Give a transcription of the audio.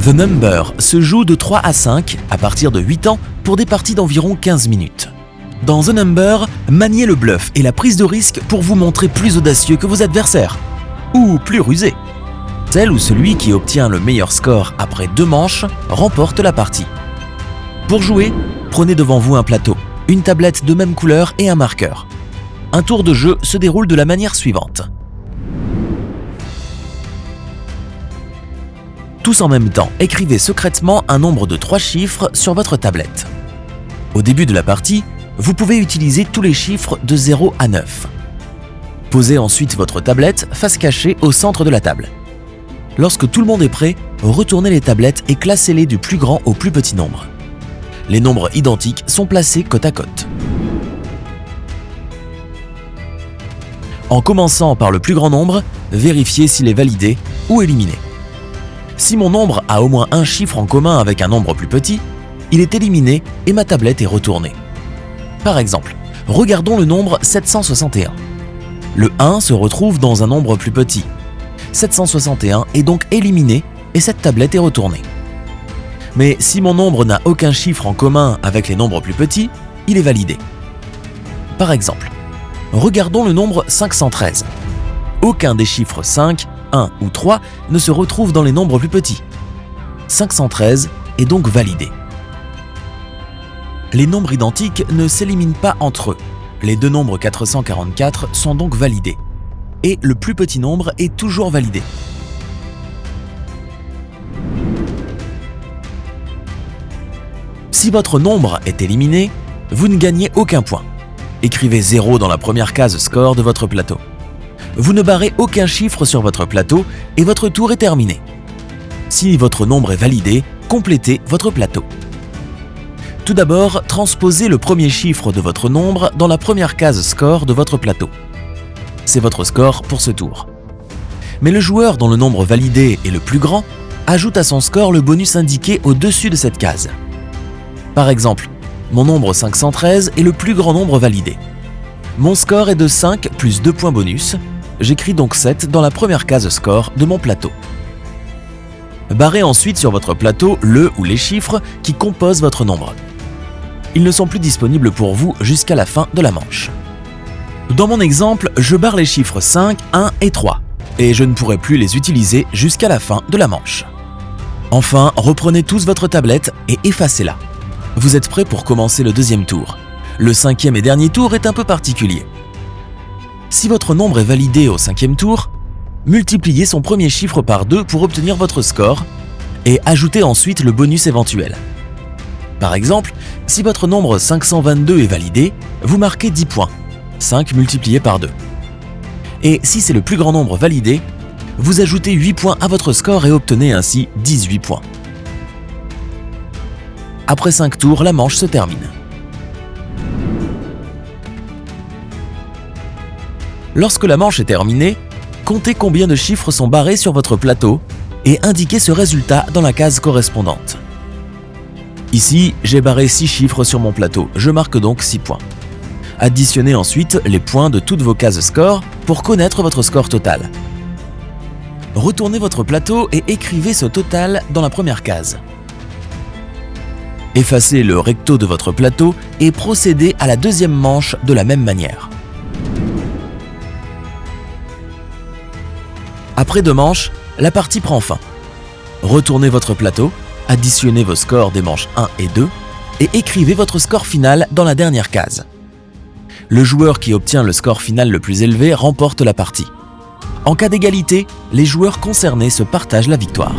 The Number se joue de 3 à 5 à partir de 8 ans pour des parties d'environ 15 minutes. Dans The Number, maniez le bluff et la prise de risque pour vous montrer plus audacieux que vos adversaires, ou plus rusé. Celle ou celui qui obtient le meilleur score après 2 manches remporte la partie. Pour jouer, prenez devant vous un plateau, une tablette de même couleur et un marqueur. Un tour de jeu se déroule de la manière suivante. Tous en même temps, écrivez secrètement un nombre de 3 chiffres sur votre tablette. Au début de la partie, vous pouvez utiliser tous les chiffres de 0 à 9. Posez ensuite votre tablette face cachée au centre de la table. Lorsque tout le monde est prêt, retournez les tablettes et classez-les du plus grand au plus petit nombre. Les nombres identiques sont placés côte à côte. En commençant par le plus grand nombre, vérifiez s'il est validé ou éliminé. Si mon nombre a au moins un chiffre en commun avec un nombre plus petit, il est éliminé et ma tablette est retournée. Par exemple, regardons le nombre 761. Le 1 se retrouve dans un nombre plus petit. 761 est donc éliminé et cette tablette est retournée. Mais si mon nombre n'a aucun chiffre en commun avec les nombres plus petits, il est validé. Par exemple, regardons le nombre 513. Aucun des chiffres 5, 1 ou 3 ne se retrouve dans les nombres plus petits. 513 est donc validé. Les nombres identiques ne s'éliminent pas entre eux. Les deux nombres 444 sont donc validés. Et le plus petit nombre est toujours validé. Si votre nombre est éliminé, vous ne gagnez aucun point. Écrivez 0 dans la première case score de votre plateau. Vous ne barrez aucun chiffre sur votre plateau et votre tour est terminé. Si votre nombre est validé, complétez votre plateau. Tout d'abord, transposez le premier chiffre de votre nombre dans la première case score de votre plateau. C'est votre score pour ce tour. Mais le joueur dont le nombre validé est le plus grand ajoute à son score le bonus indiqué au-dessus de cette case. Par exemple, mon nombre 513 est le plus grand nombre validé. Mon score est de 5 plus 2 points bonus. J'écris donc 7 dans la première case score de mon plateau. Barrez ensuite sur votre plateau le ou les chiffres qui composent votre nombre. Ils ne sont plus disponibles pour vous jusqu'à la fin de la manche. Dans mon exemple, je barre les chiffres 5, 1 et 3, et je ne pourrai plus les utiliser jusqu'à la fin de la manche. Enfin, reprenez tous votre tablette et effacez-la. Vous êtes prêts pour commencer le deuxième tour. Le 5e et dernier tour est un peu particulier. Si votre nombre est validé au 5e tour, multipliez son premier chiffre par 2 pour obtenir votre score et ajoutez ensuite le bonus éventuel. Par exemple, si votre nombre 522 est validé, vous marquez 10 points, 5 multiplié par 2. Et si c'est le plus grand nombre validé, vous ajoutez 8 points à votre score et obtenez ainsi 18 points. Après 5 tours, la manche se termine. Lorsque la manche est terminée, comptez combien de chiffres sont barrés sur votre plateau et indiquez ce résultat dans la case correspondante. Ici, j'ai barré 6 chiffres sur mon plateau, je marque donc 6 points. Additionnez ensuite les points de toutes vos cases score pour connaître votre score total. Retournez votre plateau et écrivez ce total dans la première case. Effacez le recto de votre plateau et procédez à la deuxième manche de la même manière. Après 2 manches, la partie prend fin. Retournez votre plateau, additionnez vos scores des manches 1 et 2 et écrivez votre score final dans la dernière case. Le joueur qui obtient le score final le plus élevé remporte la partie. En cas d'égalité, les joueurs concernés se partagent la victoire.